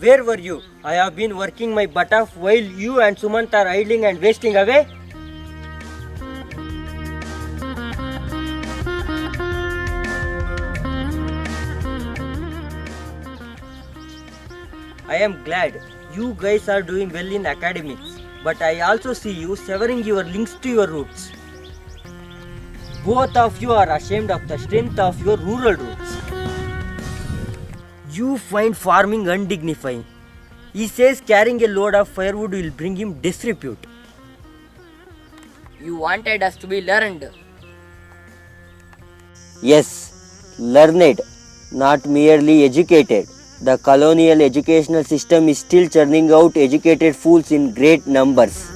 Where were you? I have been working my butt off while you and Sumant are idling and wasting away. I am glad you guys are doing well in academics, but I also see you severing your links to your roots. Both of you are ashamed of the strength of your rural roots. You find farming undignified. He says carrying a load of firewood will bring him disrepute. You wanted us to be learned. Yes, learned, not merely educated. The colonial educational system is still churning out educated fools in great numbers.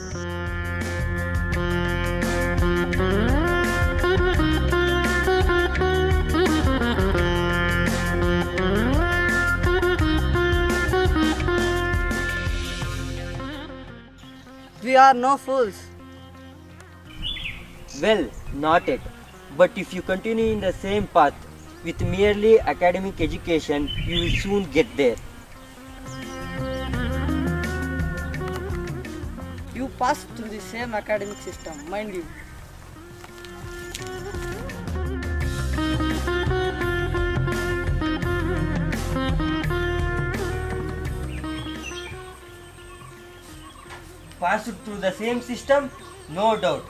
We are no fools. Well, not yet. But if you continue in the same path with merely academic education, you will soon get there. You passed through the same academic system, mind you. Passed through the same system? No doubt.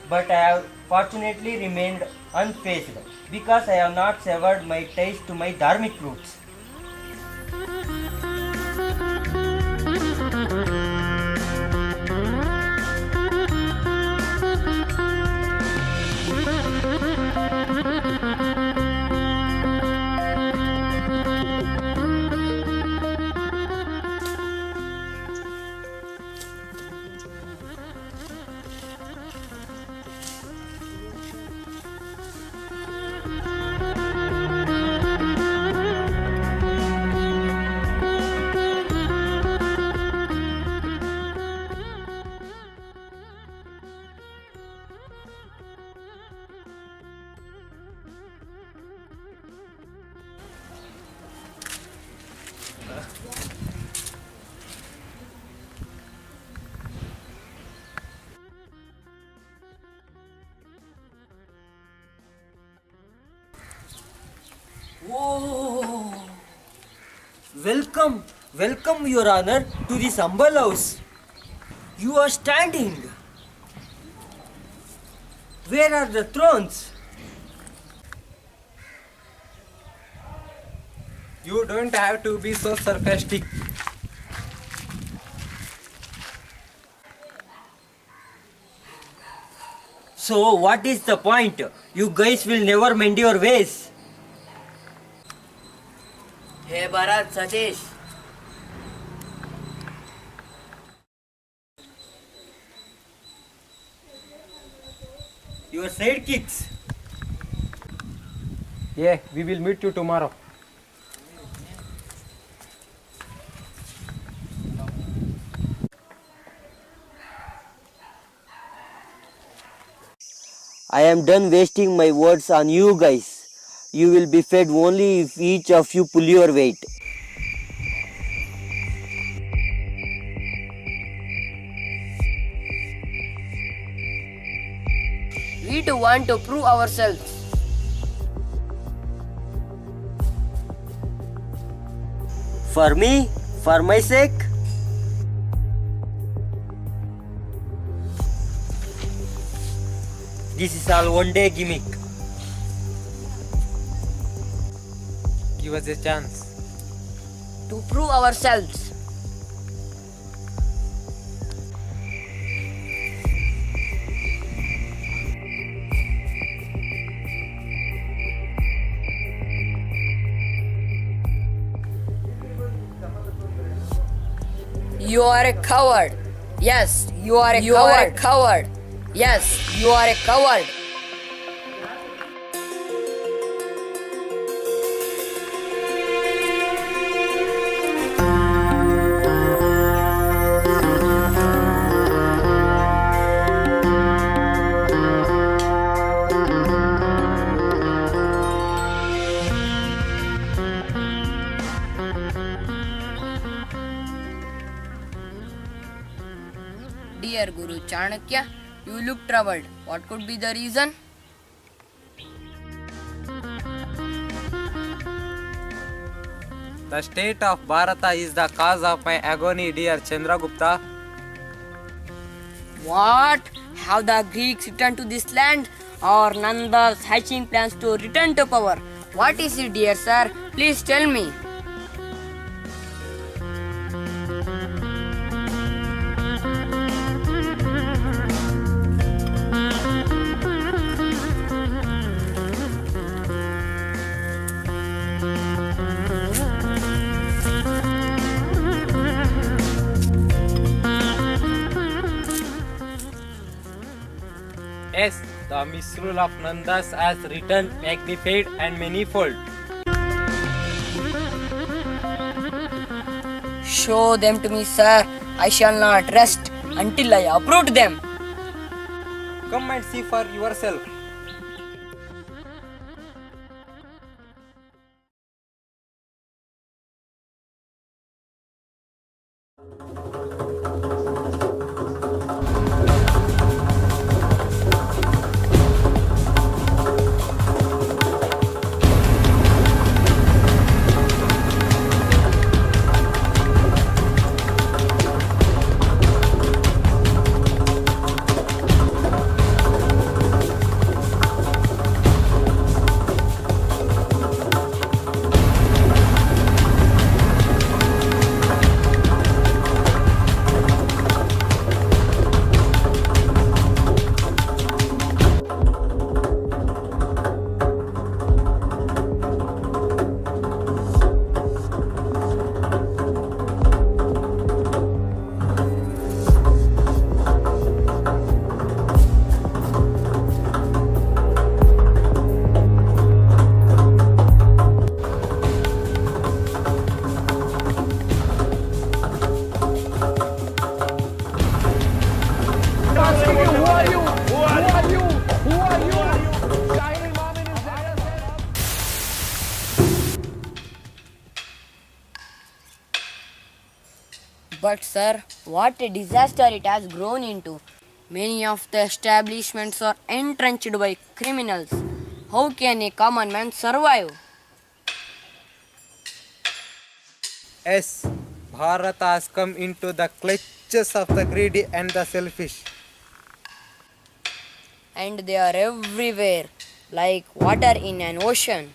But I have fortunately remained unfazed because I have not severed my ties to my dharmic roots. Oh, welcome, Your Honor, to this humble house. You are standing. Where are the thrones? You don't have to be so sarcastic. So, what is the point? You guys will never mend your ways. Hey Bharat, Satish. Your sidekicks. Yeah, we will meet you tomorrow. I am done wasting my words on you guys. You will be fed only if each of you pull your weight. We too want to prove ourselves. For me? For my sake? This is all one day gimmick. Give us a chance. To prove ourselves. You are a coward. Yes, you are a coward. Yes, you are a coward. Dear Guru Chanakya, you look troubled. What could be the reason? The state of Bharata is the cause of my agony, dear Chandragupta. What? Have the Greeks returned to this land? Or Nanda's hatching plans to return to power? What is it, dear sir? Please tell me. Yes, the misrule of Nandas has returned magnified and manifold. Show them to me, sir. I shall not rest until I uproot them. Come and see for yourself. But sir, what a disaster it has grown into. Many of the establishments are entrenched by criminals. How can a common man survive? Yes, Bharata has come into the clutches of the greedy and the selfish. And they are everywhere, like water in an ocean.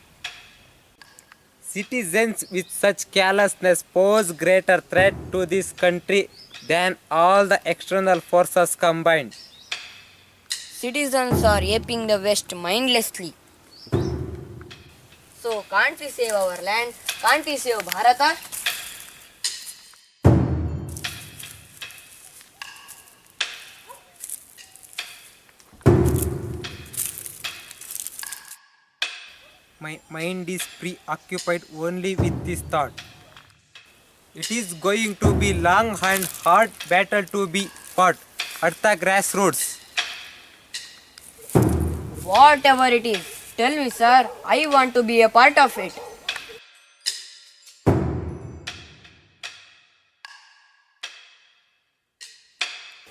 Citizens with such carelessness pose greater threat to this country than all the external forces combined. Citizens are aping the West mindlessly. So, can't we save our land? Can't we save Bharata? My mind is preoccupied only with this thought. It is going to be long and hard battle to be fought at the grassroots. Whatever it is, tell me, sir. I want to be a part of it.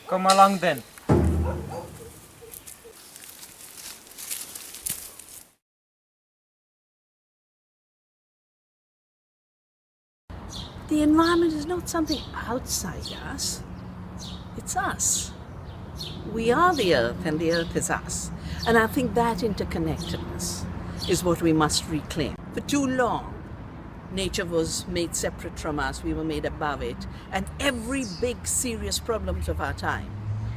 Come along then. The environment is not something outside us. It's us. We are the earth and the earth is us. And I think that interconnectedness is what we must reclaim. For too long, nature was made separate from us. We were made above it. And every big serious problems of our time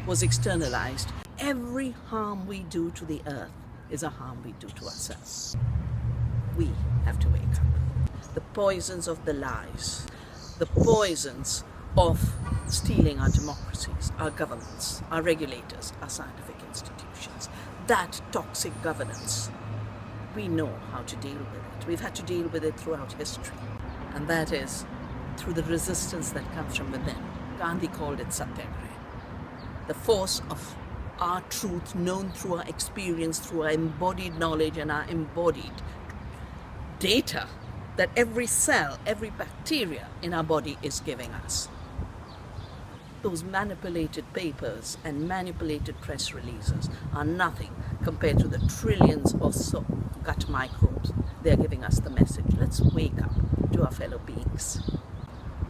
was externalized. Every harm we do to the earth is a harm we do to ourselves. We have to wake up. The poisons of the lies, the poisons of stealing our democracies, our governments, our regulators, our scientific institutions, that toxic governance, we know how to deal with it. We've had to deal with it throughout history. And that is through the resistance that comes from within. Gandhi called it satyagraha. The force of our truth known through our experience, through our embodied knowledge and our embodied data that every cell, every bacteria in our body is giving us. those manipulated papers and manipulated press releases are nothing compared to the trillions or so gut microbes. They're giving us the message. Let's wake up to our fellow beings.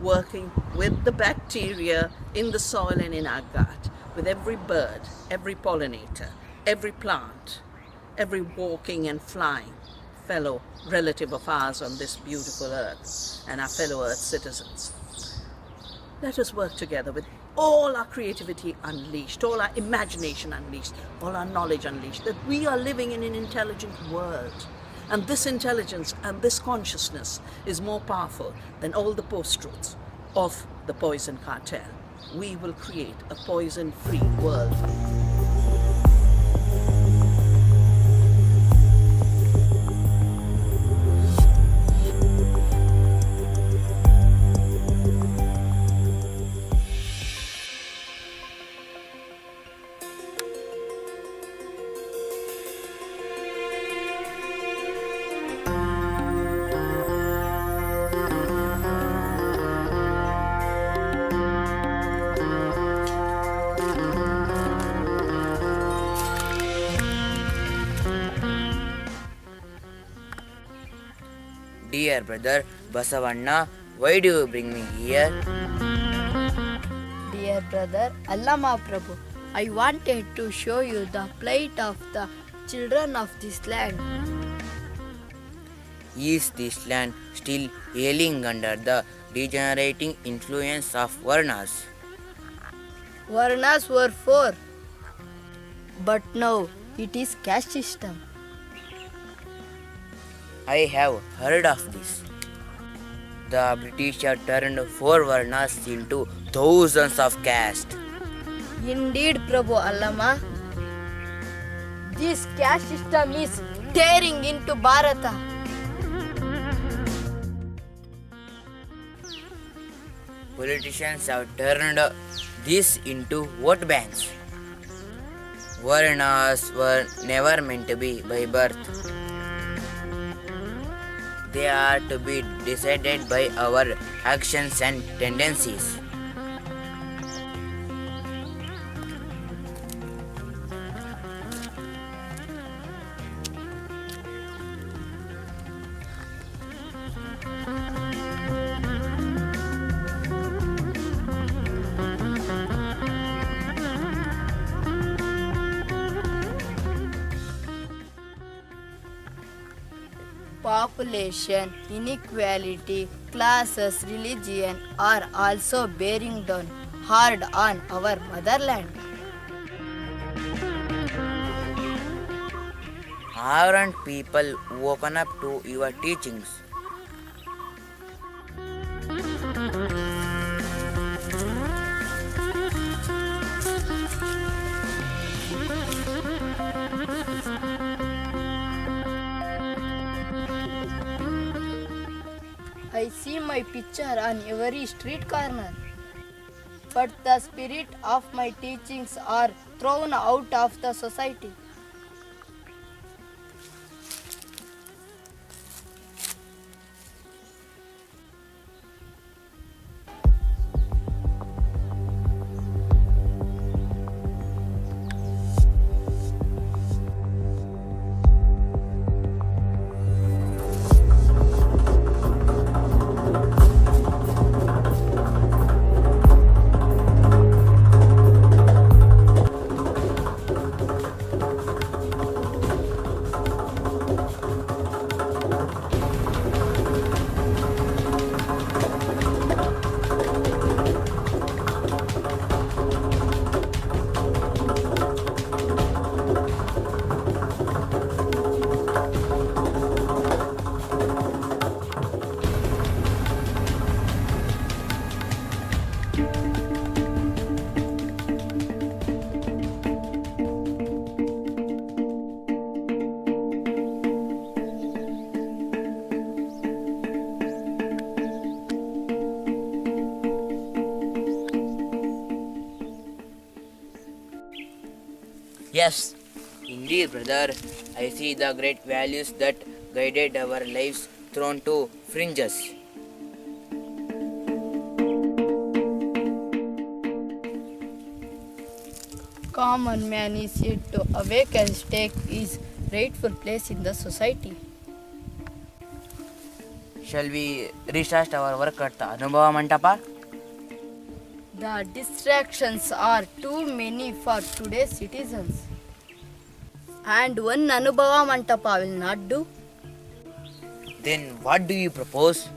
Working with the bacteria in the soil and in our gut, with every bird, every pollinator, every plant, every walking and flying fellow relative of ours on this beautiful earth and our fellow earth citizens. Let us work together with all our creativity unleashed, all our imagination unleashed, all our knowledge unleashed, that we are living in an intelligent world. And this intelligence and this consciousness is more powerful than all the post-truths of the poison cartel. We will create a poison-free world. Dear brother Basavanna, why do you bring me here? Dear brother Allama Prabhu, I wanted to show you the plight of the children of this land. Is this land still ailing under the degenerating influence of Varnas? Varnas were four, but now it is caste system. I have heard of this. The British have turned four Varnas into thousands of castes. Indeed, Prabhu Allama, this caste system is tearing into Bharata. Politicians have turned this into vote banks. Varnas were never meant to be by birth. They are to be decided by our actions and tendencies. Population, inequality, classes, religion are also bearing down hard on our motherland. Aren't people woken up to your teachings? I see my picture on every street corner, but the spirit of my teachings are thrown out of the society. Yes, indeed, brother. I see the great values that guided our lives thrown to fringes. common man is yet to awake and take his rightful place in the society. Shall we restart our work at the Anubhava Mantapa? The distractions are too many for today's citizens. And one Anubhava Mantapa will not do. Then what do you propose?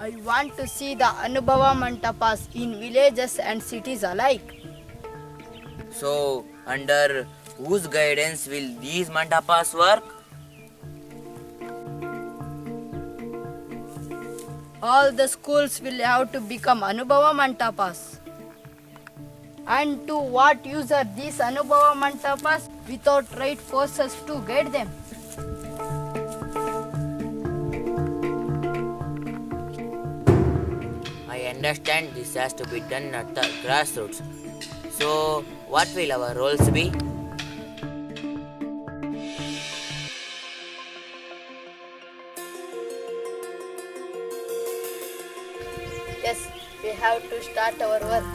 I want to see the Anubhava Mantapas in villages and cities alike. So, under whose guidance will these mandapas work? All the schools will have to become Anubhava Mantapas. And to what use are these Anubhava Mantapas without right forces to guide them? I understand this has to be done at the grassroots. So, what will our roles be? Yes, we have to start our work.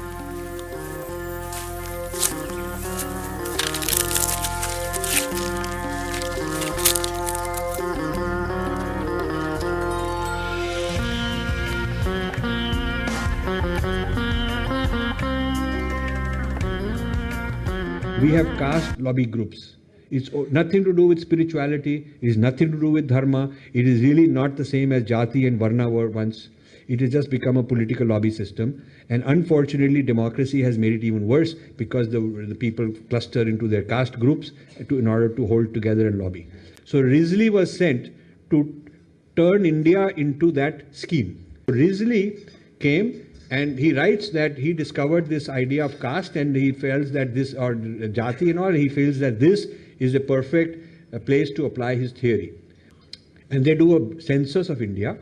We have caste lobby groups. It's nothing to do with spirituality. It is nothing to do with dharma. It is really not the same as jati and varna were once. It has just become a political lobby system. And unfortunately, democracy has made it even worse because the people cluster into their caste groups in order to hold together and lobby. So Risley was sent to turn India into that scheme. Risley came and he writes that he discovered this idea of caste and he feels that this, or jati and all, he feels that this is a perfect place to apply his theory. And they do a census of India,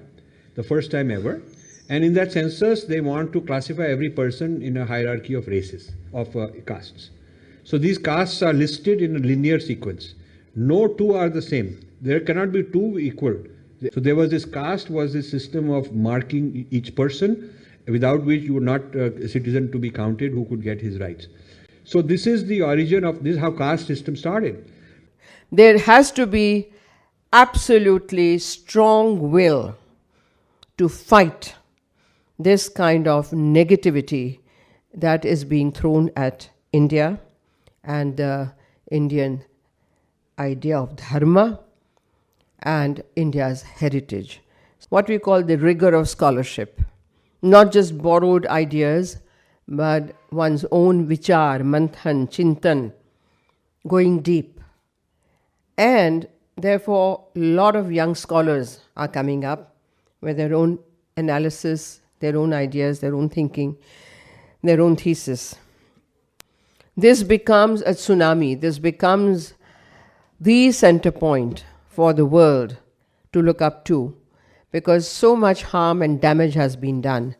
the first time ever. And in that census, they want to classify every person in a hierarchy of races, of castes. So these castes are listed in a linear sequence. No two are the same. There cannot be two equal. So there was this caste, was this system of marking each person, without which you were not a citizen to be counted who could get his rights. So this is the origin of this, how caste system started. There has to be absolutely strong will to fight this kind of negativity that is being thrown at India and the Indian idea of dharma and India's heritage. What we call the rigor of scholarship. Not just borrowed ideas, but one's own vichar, manthan, chintan, going deep. And therefore, a lot of young scholars are coming up with their own analysis, their own ideas, their own thinking, their own thesis. This becomes a tsunami. This becomes the center point for the world to look up to, because so much harm and damage has been done.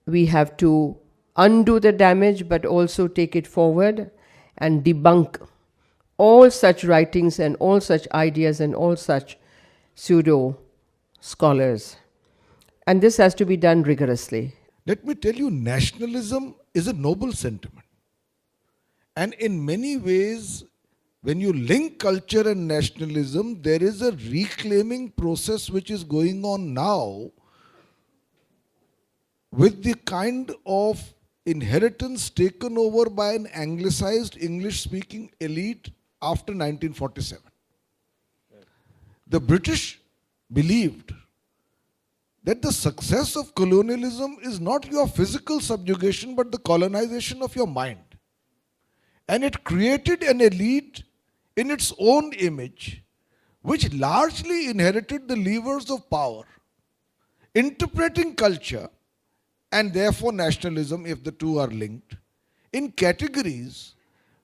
We have to undo the damage, but also take it forward and debunk all such writings and all such ideas and all such pseudo scholars. And this has to be done rigorously. Let me tell you, nationalism is a noble sentiment. And in many ways, when you link culture and nationalism, there is a reclaiming process which is going on now with the kind of inheritance taken over by an anglicized English-speaking elite after 1947. The British believed that the success of colonialism is not your physical subjugation but the colonization of your mind. And it created an elite in its own image, which largely inherited the levers of power, interpreting culture and therefore nationalism, if the two are linked, in categories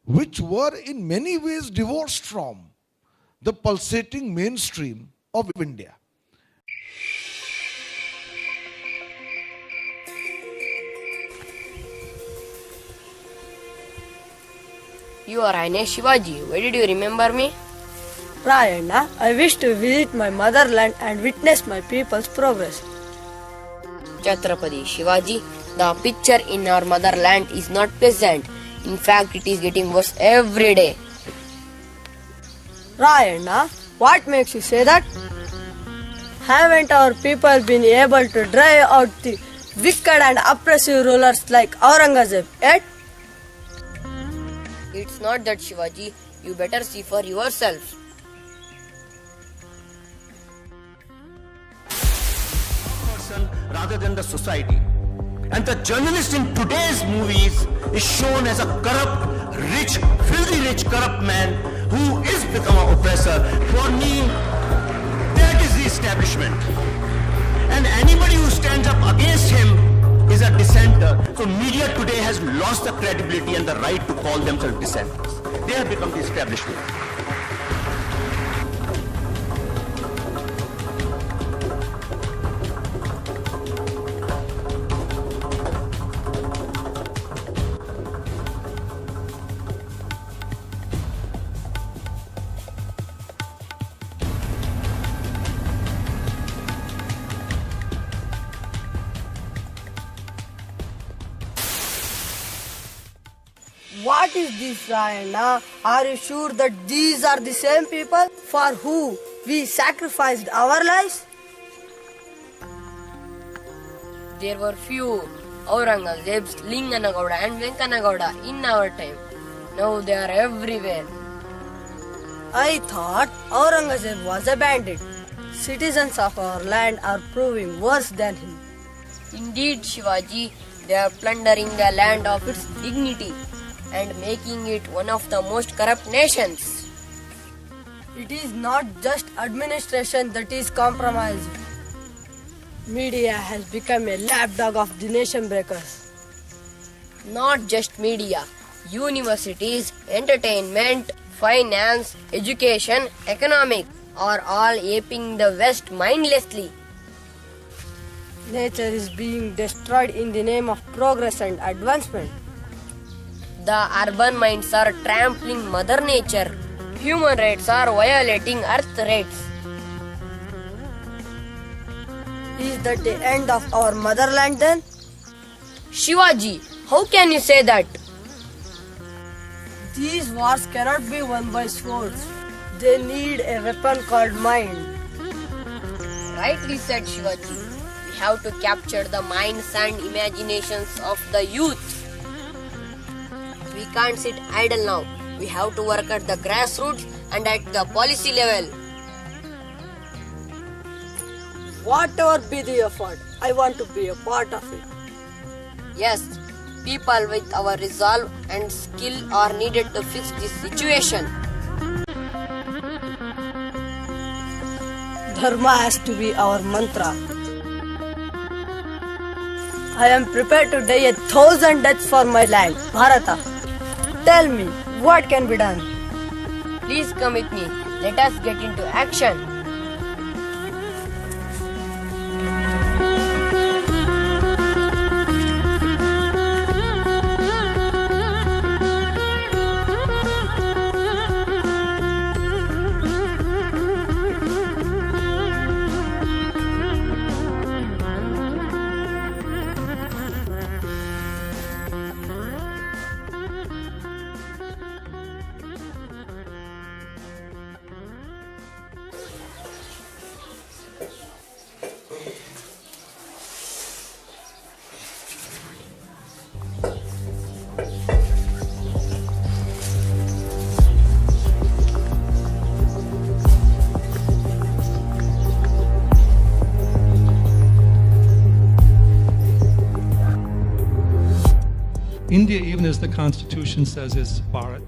which were in many ways divorced from the pulsating mainstream of India. Your Highness Shivaji, why did you remember me? Rayana, I wish to visit my motherland and witness my people's progress. Chhatrapati Shivaji, The picture in our motherland is not pleasant. In fact, it is getting worse every day. Rayana, what makes you say that? Haven't our people been able to drive out the wicked and oppressive rulers like Aurangzeb yet? It's not that, Shivaji. You better see for yourself. Person rather than the society. And the journalist in today's movies is shown as a corrupt, rich, filthy rich, corrupt man who is become an oppressor. For me, that is the establishment. And anybody who stands up against him is a dissenter. So media today has lost the credibility and the right to call themselves dissenters. They have become the establishment. What is this, Rayana? Are you sure that these are the same people for who we sacrificed our lives? There were few Aurangzebs, Linganagowda and Venkanagowda in our time. Now they are everywhere. I thought Aurangzeb was a bandit. Citizens of our land are proving worse than him. Indeed, Shivaji, they are plundering the land of its dignity and making it one of the most corrupt nations. It is not just administration that is compromised. Media has become a lapdog of the nation breakers. Not just media, universities, entertainment, finance, education, economic are all aping the West mindlessly. Nature is being destroyed in the name of progress and advancement. The urban minds are trampling Mother Nature. Human rights are violating Earth rights. Is that the end of our motherland then? Shivaji, how can you say that? These wars cannot be won by swords. They need a weapon called mind. Rightly said, Shivaji. We have to capture the minds and imaginations of the youth. We can't sit idle now. We have to work at the grassroots and at the policy level. Whatever be the effort, I want to be a part of it. Yes, people with our resolve and skill are needed to fix this situation. Dharma has to be our mantra. I am prepared to die 1,000 deaths for my land, Bharata. Tell me, what can be done? Please come with me. Let us get into action. India, even as the Constitution says, is Bharat.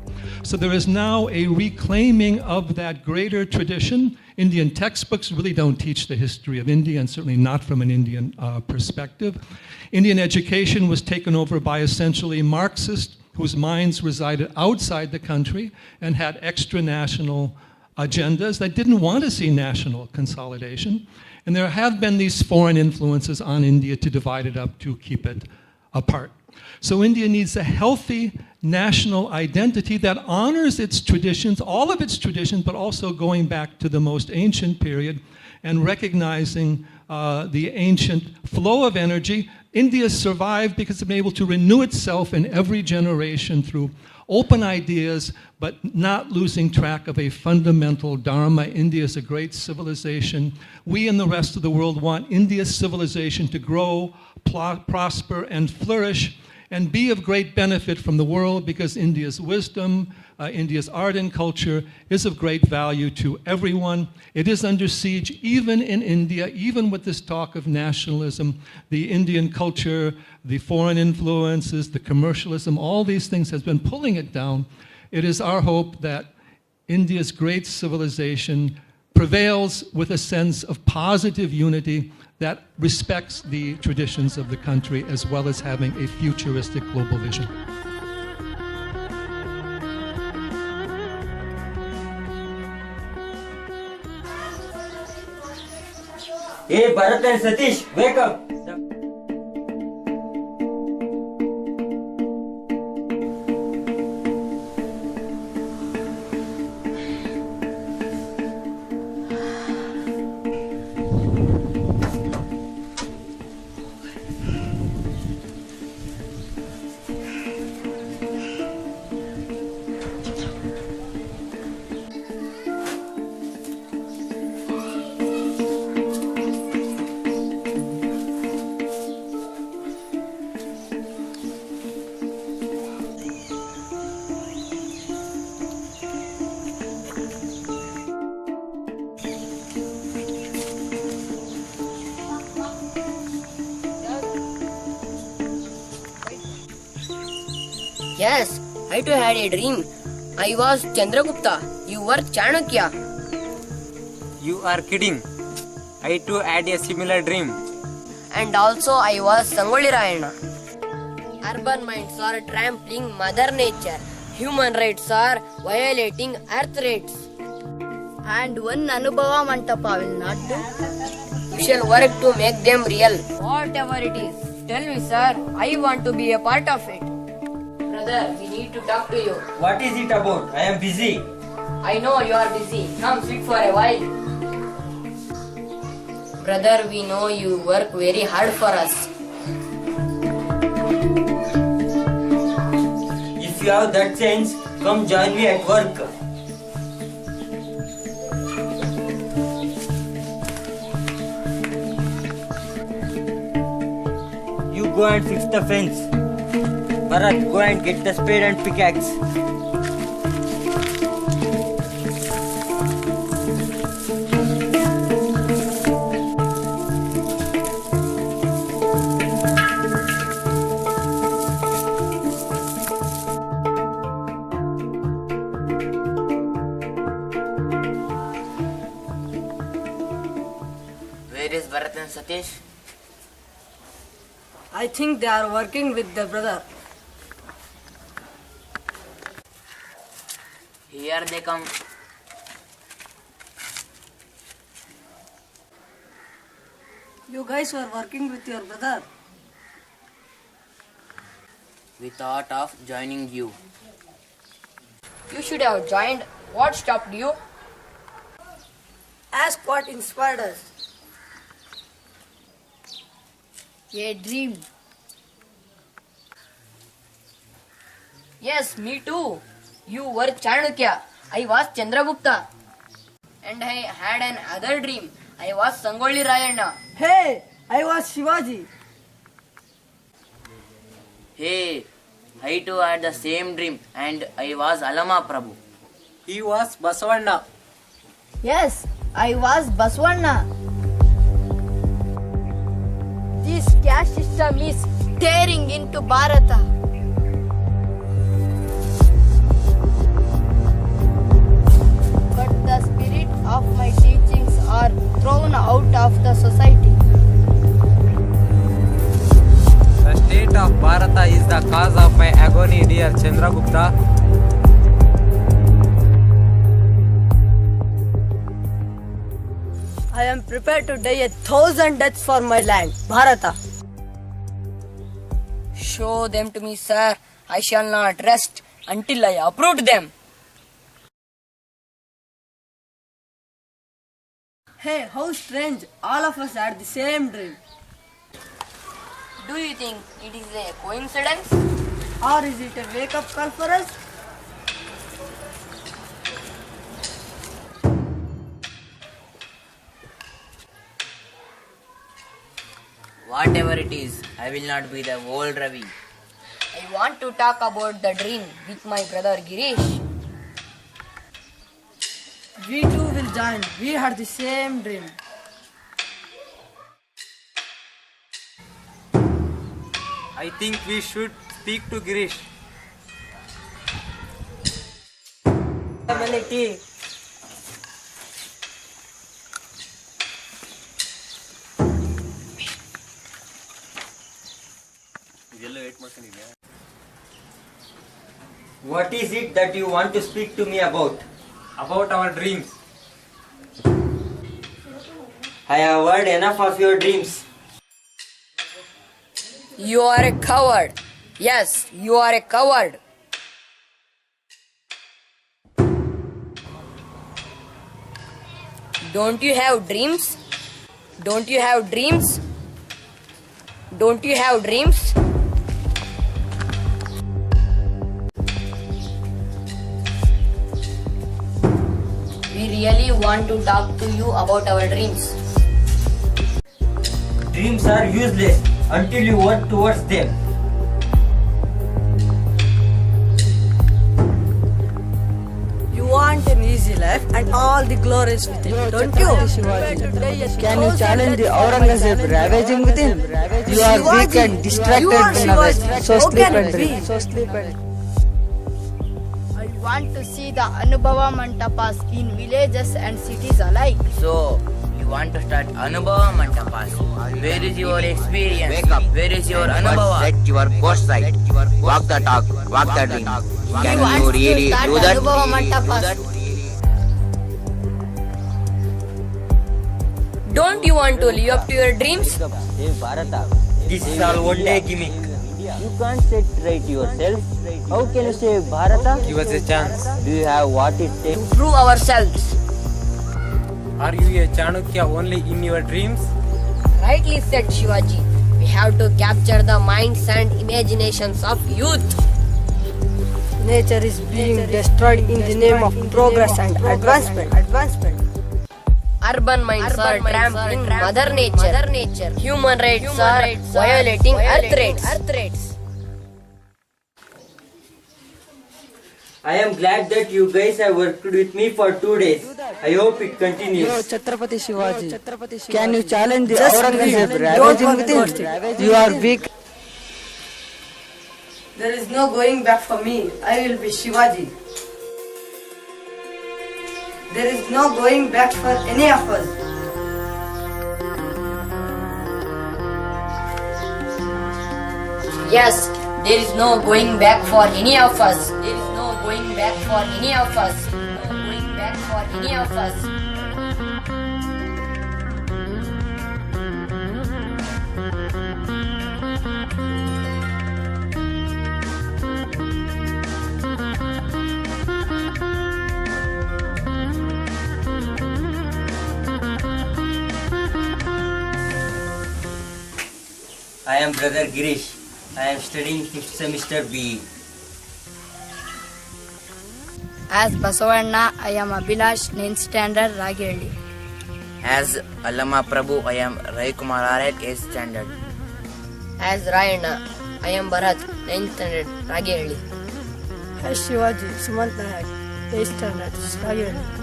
So there is now a reclaiming of that greater tradition. Indian textbooks really don't teach the history of India, and certainly not from an Indian perspective. Indian education was taken over by essentially Marxists whose minds resided outside the country and had extra-national agendas that didn't want to see national consolidation. And there have been these foreign influences on India to divide it up, to keep it apart. So India needs a healthy national identity that honors its traditions, all of its traditions, but also going back to the most ancient period and recognizing the ancient flow of energy. India survived because it's been able to renew itself in every generation through open ideas, but not losing track of a fundamental dharma. India is a great civilization. We in the rest of the world want India's civilization to grow, prosper, and flourish, and be of great benefit from the world, because India's wisdom, India's art and culture is of great value to everyone. It is under siege even in India, even with this talk of nationalism. The Indian culture, the foreign influences, the commercialism, all these things has been pulling it down. It is our hope that India's great civilization prevails with a sense of positive unity that respects the traditions of the country, as well as having a futuristic global vision. Hey, Bharat and Satish, wake up! Yes, I too had a dream. I was Chandragupta. You were Chanakya. You are kidding. I too had a similar dream. And also I was Sangoli Rayana. Urban minds are trampling Mother Nature. Human rights are violating Earth rights. And one Anubhava Mantapa will not do. We shall work to make them real. Whatever it is, tell me, sir. I want to be a part of it. Brother, we need to talk to you. What is it about? I am busy. I know you are busy. Come sit for a while. Brother, we know you work very hard for us. If you have that sense, come join me at work. You go and fix the fence. Bharat, go and get the spade and pickaxe. Where is Bharat and Satish? I think they are working with the brother. Here they come. You guys were working with your brother. We thought of joining you. You should have joined. What stopped you? Ask what inspired us. A dream. Yes, me too. You were Chanakya. I was Chandragupta. And I had another dream. I was Sangoli Rayana. Hey, I was Shivaji. Hey, I too had the same dream, and I was Alama Prabhu. He was Basavanna. Yes, I was Baswanna. This caste system is tearing into Bharata. But the spirit of my teachings are thrown out of the society. The state of Bharata is the cause of my agony, dear Chandragupta. I am prepared to die 1,000 deaths for my land, Bharata. Show them to me, sir. I shall not rest until I uproot them. Hey, how strange. All of us had the same dream. Do you think it is a coincidence? Or is it a wake-up call for us? Whatever it is, I will not be the old Ravi. I want to talk about the dream with my brother Girish. We too will join. We had the same dream. I think we should speak to Girish. Tea. What is it that you want to speak to me about? About our dreams. I have heard enough of your dreams. You are a coward. Yes, you are a coward. Don't you have dreams? Don't you have dreams? Don't you have dreams? We really want to talk to you about our dreams. Dreams are useless until you work towards them. You want an easy life and all the glories with it, don't you? Can you challenge the Aurangzeb ravaging within? You are weak and distracted in a West. So sleep and dream. I want to see the Anubhava Mantapas in villages and cities alike. So, you want to start Anubhava Mantapas. Where is your experience? Wake up. Where is your Anubhava? Set your course right. Walk the talk. Walk the dream. Can you really do that? Anubhava Mantapas. Don't you want to live up to your dreams? Hey Bharata, this is all one day gimmick. You can't set right yourself. How can you save Bharata? Give us a chance. Do you have what it takes? To prove ourselves. Are you a Chanukya only in your dreams? Rightly said Shivaji. We have to capture the minds and imaginations of youth. Nature is being destroyed in the name of progress and advancement. Urban minds are trampling Mother Nature. Human rights are violating Earth rates. I am glad that you guys have worked with me for 2 days. I hope it continues. Chhatrapati Shivaji, can you challenge the Aurangzeb ravaging within? You are weak. There is no going back for me. I will be Shivaji. There is no going back for any of us. Yes, there is no going back for any of us. There is no going back for any of us. No going back for any of us. I am brother Girish. I am studying 5th semester BE. As Basavanna, I am Abhilash, 9th standard, Ragireddy. As Allama Prabhu, I am Rai Kumar Aret, 8th standard. As Rayana, I am Bharat, 9th standard, Ragireddy. As Shivaji, Sumant Nayak, 8th standard, Ragireddy.